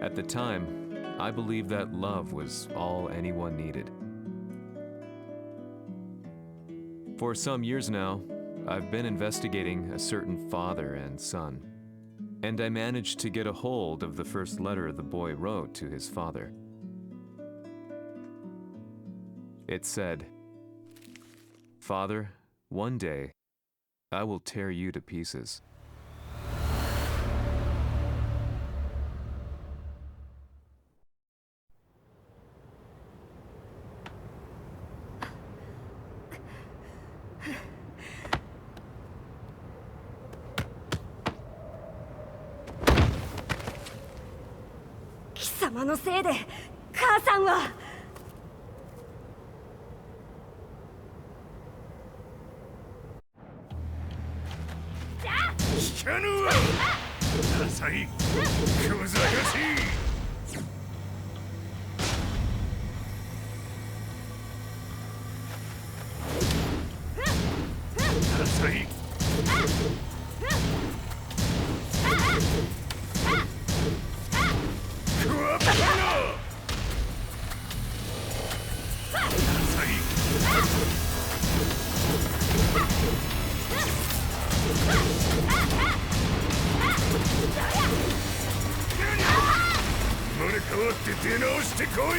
At the time, I believed that love was all anyone needed. For some years now, I've been investigating a certain father and son, and I managed to get a hold of the first letter the boy wrote to his father. It said, "Father, one day, I will tear you to pieces." "貴様のせいで母さんは..." 聞かぬわ！ダサい小賢しい！ダサい！クワッパノ！ダサい！生まれ変わって出直してこい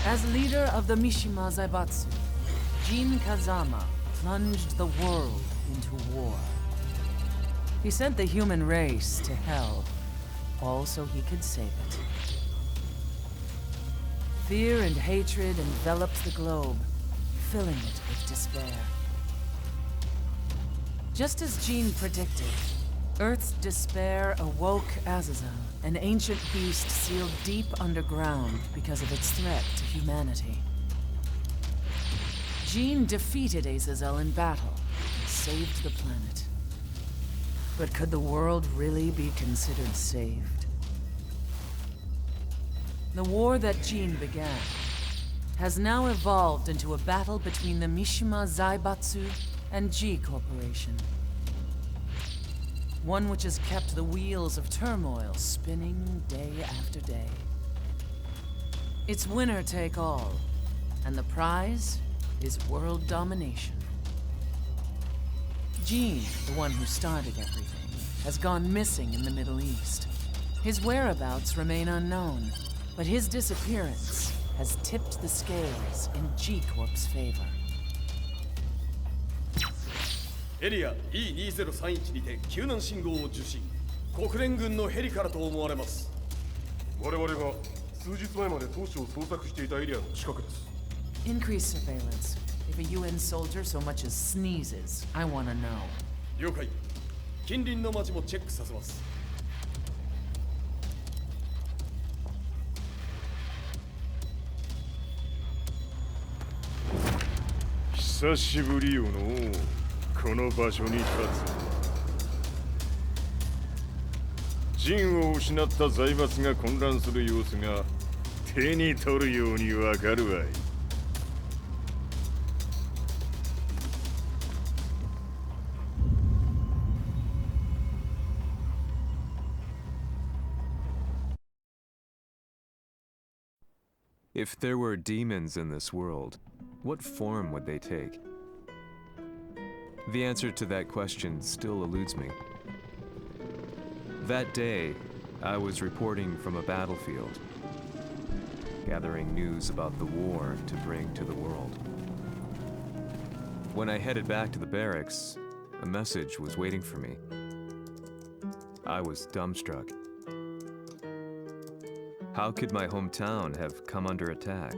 ！As leader of the Mishima Zaibatsu, Jin Kazama plunged the world into war. He sent the human race to hell, all so he could save it. Fear and hatred enveloped the globe, filling it with despair. Just as Jin predicted, Earth's despair awoke Azazel, an ancient beast sealed deep underground because of its threat to humanity. Jin defeated Azazel in battle and saved the planet. But could the world really be considered saved? The war that Jin began has now evolved into a battle between the Mishima Zaibatsu and G Corporation. One which has kept the wheels of turmoil spinning day after day. It's winner take all, and the prize is world domination. Jin, the one who started everything, has gone missing in the Middle East. His whereabouts remain unknown, but his disappearance has tipped the scales in G Corp's favor. エリア E2031 にて救難信号を受信。国連軍のヘリからと思われます。我々が数日前まで当初を捜索していたエリアの近くです。Increase surveillance. If a UN soldier so much as sneezes, I want to know. 了解。近隣の町もチェックさせます。久しぶりよのこの場所に立つ。陣を失った財閥が混乱する様子が手に取るようにわかるわい。If there were demons in this world, what form would they take? The answer to that question still eludes me. That day, I was reporting from a battlefield, gathering news about the war to bring to the world. When I headed back to the barracks, a message was waiting for me. I was dumbstruck. How could my hometown have come under attack?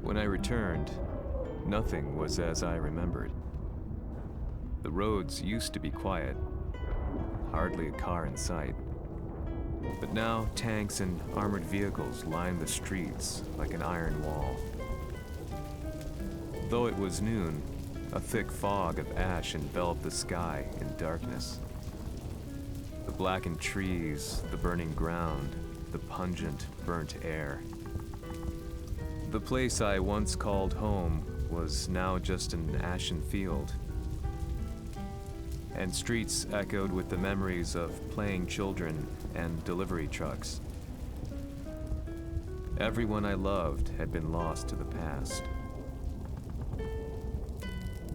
When I returned, nothing was as I remembered. The roads used to be quiet, hardly a car in sight. But now tanks and armored vehicles line the streets like an iron wall. Though it was noon, a thick fog of ash enveloped the sky in darkness. The blackened trees, the burning ground, the pungent, burnt air. The place I once called home was now just an ashen field, and streets echoed with the memories of playing children and delivery trucks. Everyone I loved had been lost to the past.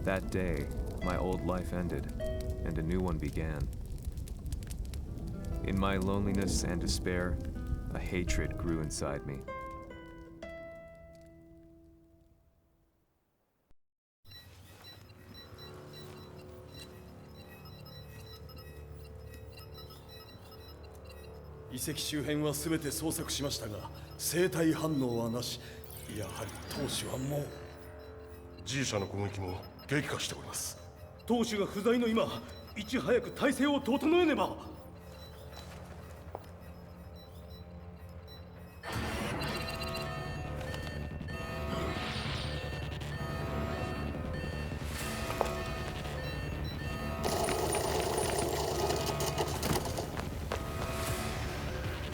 That day, my old life ended, and a new one began. In my loneliness and despair, a hatred grew inside me.「遺跡周辺はすべて捜索しましたが、生体反応はなし。やはり当主はもう。G 社の攻撃も激化しております。当主が不在の今、いち早く体制を整えねば。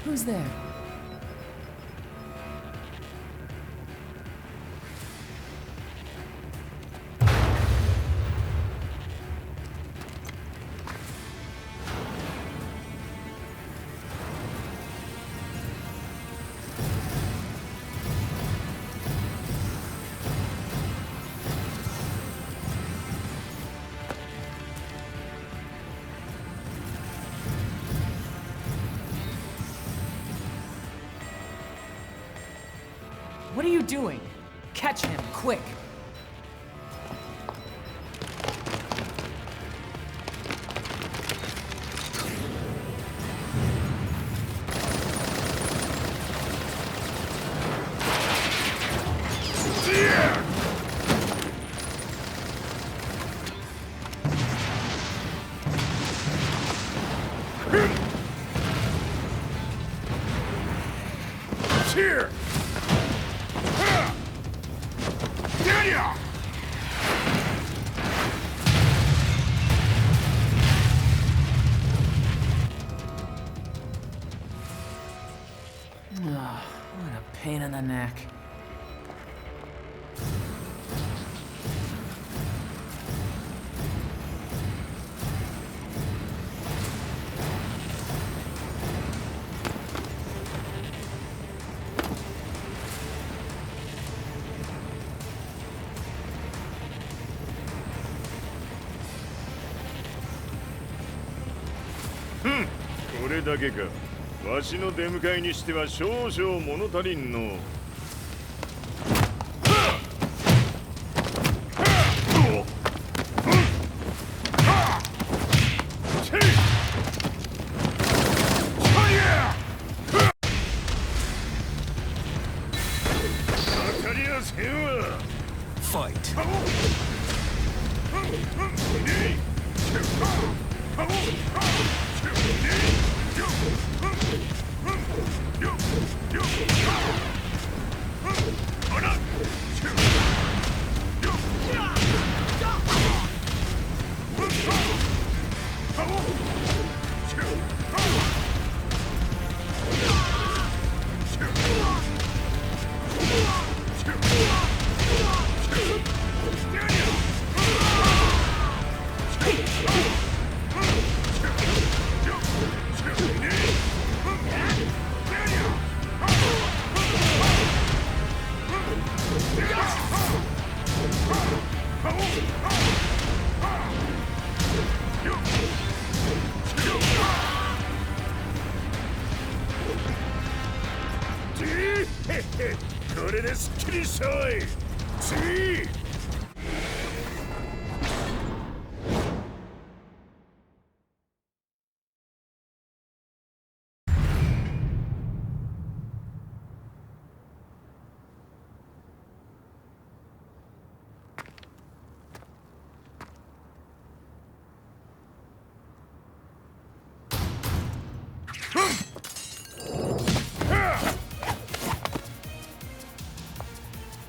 Who's there? What are you doing? Catch him, quick! Here! What a pain in the neck. Hmm. これだけか。わしの出迎えにしては少々物足りんの。Fight. い。次。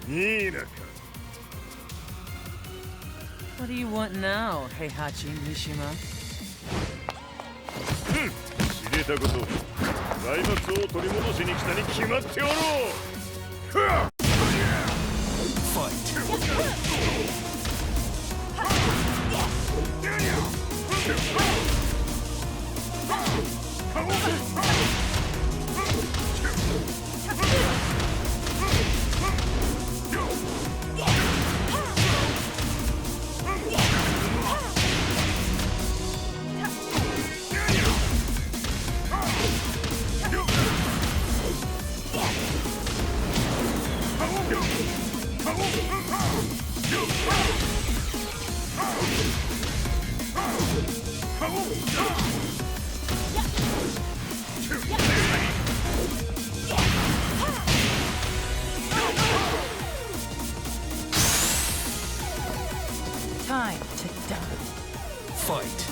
いいなか。What do you want now, Heihachi Mishima? 知れたこと。財閥を取り戻しに来たに決まっておろう。Time to die. Fight.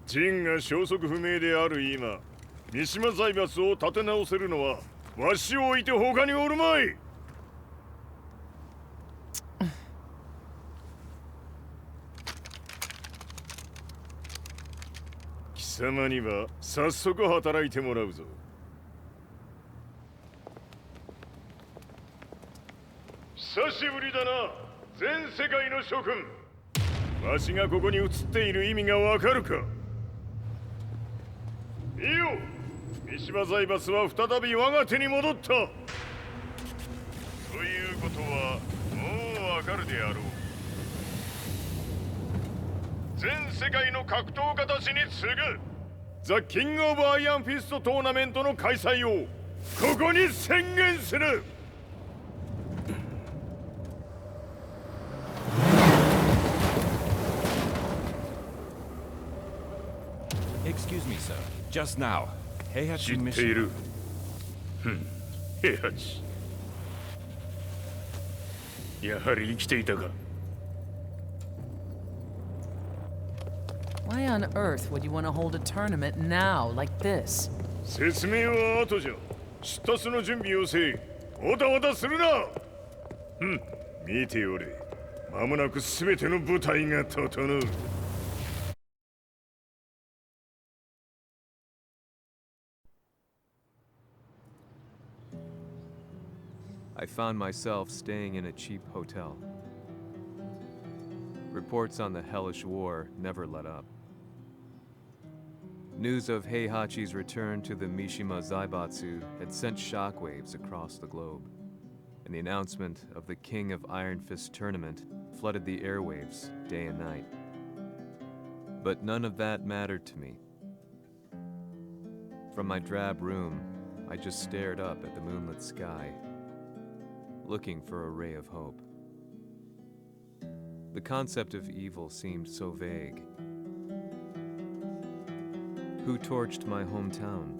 ジンが消息不明である今、三島財閥を立て直せるのはわしを置いて他におるまい。貴様には早速働いてもらうぞ。久しぶりだな、全世界の諸君。わしがここに映っている意味がわかるか。いいよ、三島財閥は再び我が手に戻った。ということはもうわかるであろう。全世界の格闘家たちに次ぐザ・キング・オブ・アイアンフィストトーナメントの開催をここに宣言する。Excuse me, sir. Just now, 知 Heihachi ってい Mishima. る。平八。やはり生きていたか。Why on earth would you want to hold a tournament now, like this? 説明は後じゃ。出立の準備をせい。おたおたするな。見ておれ。間もなく全ての部隊が整う。I found myself staying in a cheap hotel. Reports on the hellish war never let up. News of Heihachi's return to the Mishima Zaibatsu had sent shockwaves across the globe, and the announcement of the King of Iron Fist tournament flooded the airwaves day and night. But none of that mattered to me. From my drab room, I just stared up at the moonlit sky looking for a ray of hope. The concept of evil seemed so vague. Who torched my hometown?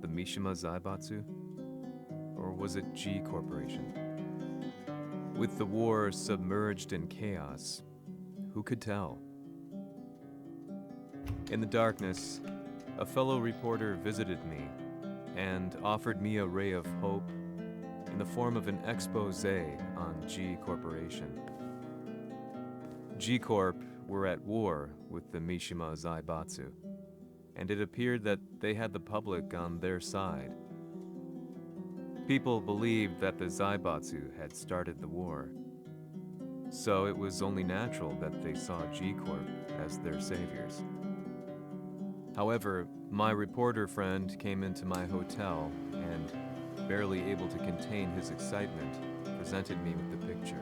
The Mishima Zaibatsu? Or was it G Corporation? With the war submerged in chaos, who could tell? In the darkness, a fellow reporter visited me and offered me a ray of hope in the form of an expose on G Corporation. G Corp were at war with the Mishima Zaibatsu, and it appeared that they had the public on their side. People believed that the Zaibatsu had started the war, so it was only natural that they saw G Corp as their saviors. However, my reporter friend came into my hotel and, barely able to contain his excitement, presented me with the picture.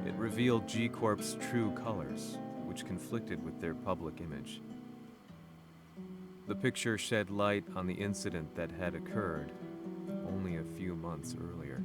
It revealed G Corp's true colors, which conflicted with their public image. The picture shed light on the incident that had occurred only a few months earlier.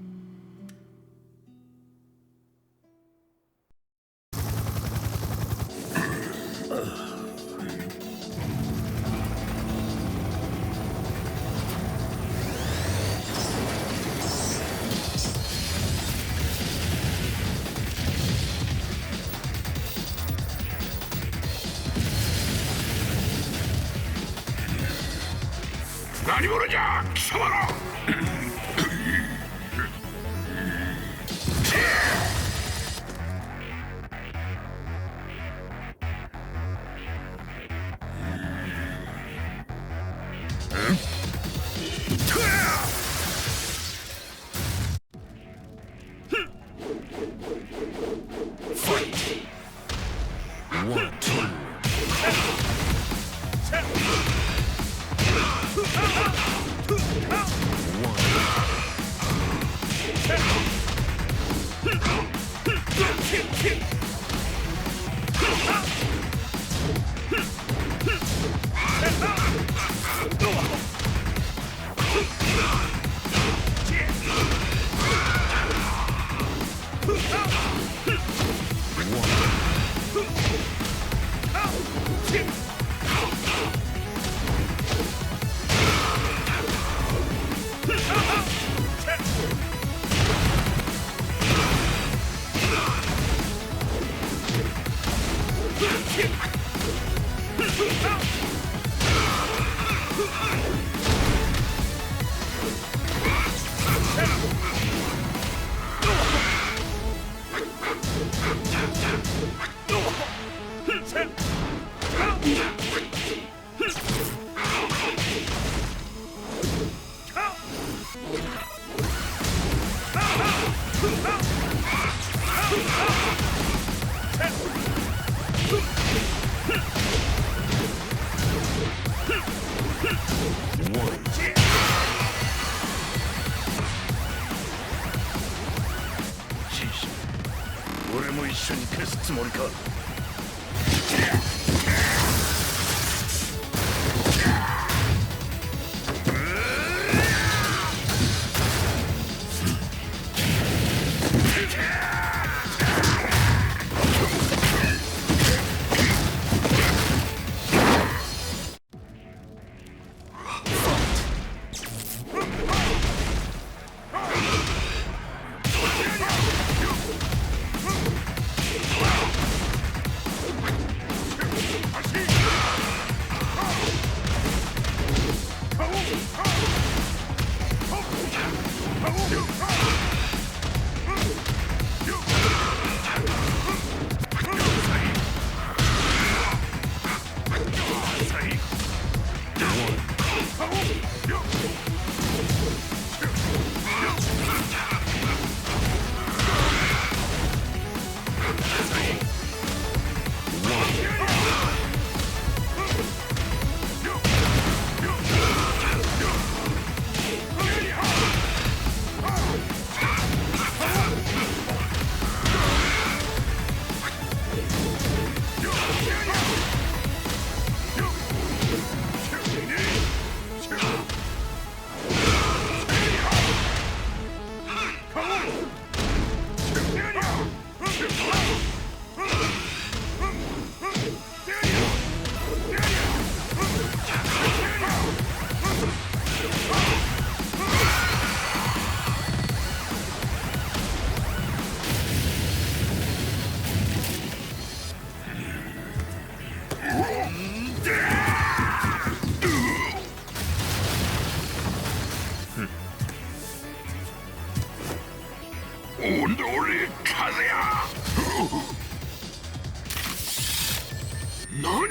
何？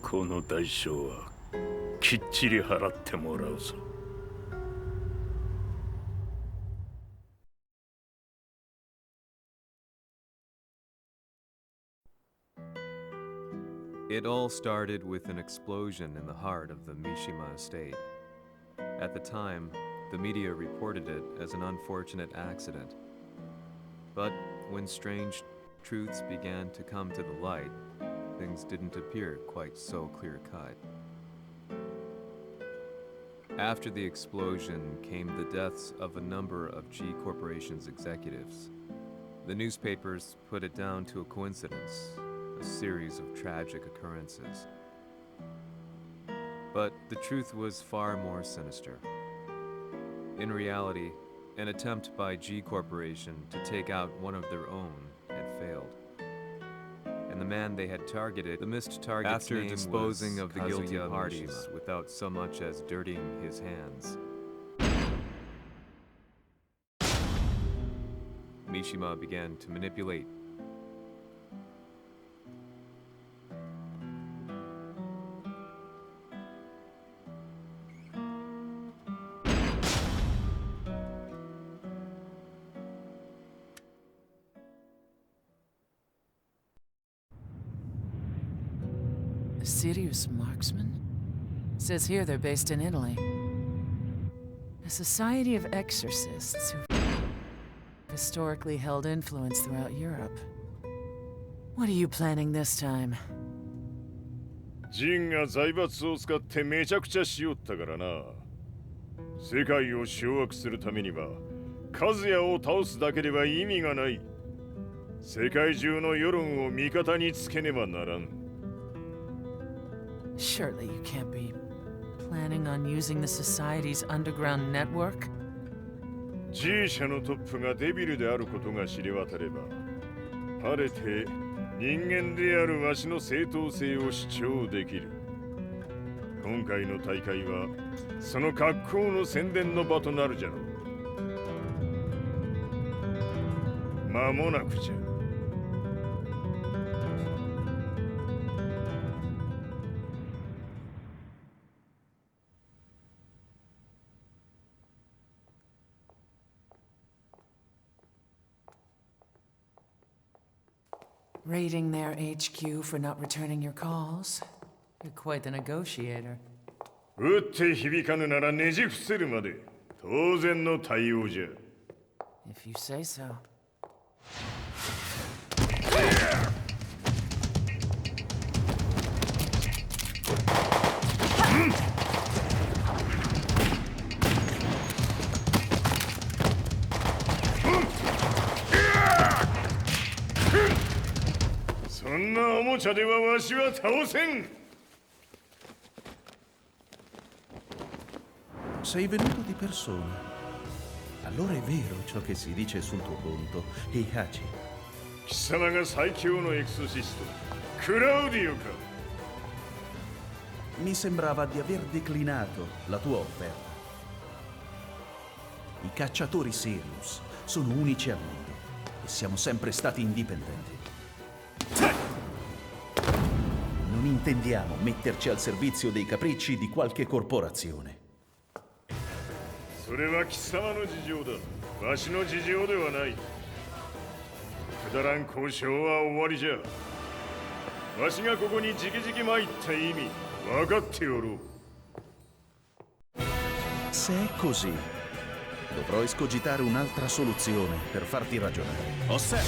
この代償はきっちり払ってもらうぞ。It all started with an explosion in the heart of the Mishima estate. At the time, the media reported it as an unfortunate accident. But when strange truths began to come to the light, things didn't appear quite so clear-cut. After the explosion came the deaths of a number of G Corporation's executives. The newspapers put it down to a coincidence, a series of tragic occurrences. But the truth was far more sinister. In reality, an attempt by G Corporation to take out one of their own had failed. And the man they had targeted, the missed target's After name disposing was of the guilty Kazuya parties Mishima, without so much as dirtying his hands. Mishima began to manipulate A serious marksman? Says here they're based in Italy. A society of exorcists who've historically held influence throughout Europe. What are you planning this time? ジンが財閥を使ってめちゃくちゃしよったからな。世界を掌握するためにはカズヤを倒すだけでは意味がない。世界中の世論を味方につけねばならん。Surely you can't be planning on using the society's underground network? G 社のトップがデビルであることが知れ渡れば、晴れて人間であるわしの正当性を主張できる。今回の大会はその格好の宣伝の場となるじゃろう。間もなくじゃ。Raiding their HQ for not returning your calls? You're quite the negotiator. 撃って響かぬならねじ伏せるまで当然の対応じゃ。If you say so. Sei venuto di persona. Allora è vero ciò che si dice sul tuo conto, Heihachi. 貴様が最強のエクソシスト、クラウディオか。Mi sembrava di aver declinato la tua offerta. I cacciatori Sirius sono unici al mondo e siamo sempre stati indipendenti. Non intendiamo metterci al servizio dei capricci di qualche corporazione. それは貴様の事情だ。わしの事情ではない。くだらん交渉は終わりじゃ。わしがここに直々参った意味分かっておろう。Se è così, dovrò escogitare un'altra soluzione per farti ragionare. Osserva!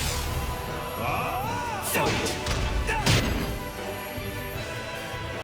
Fight!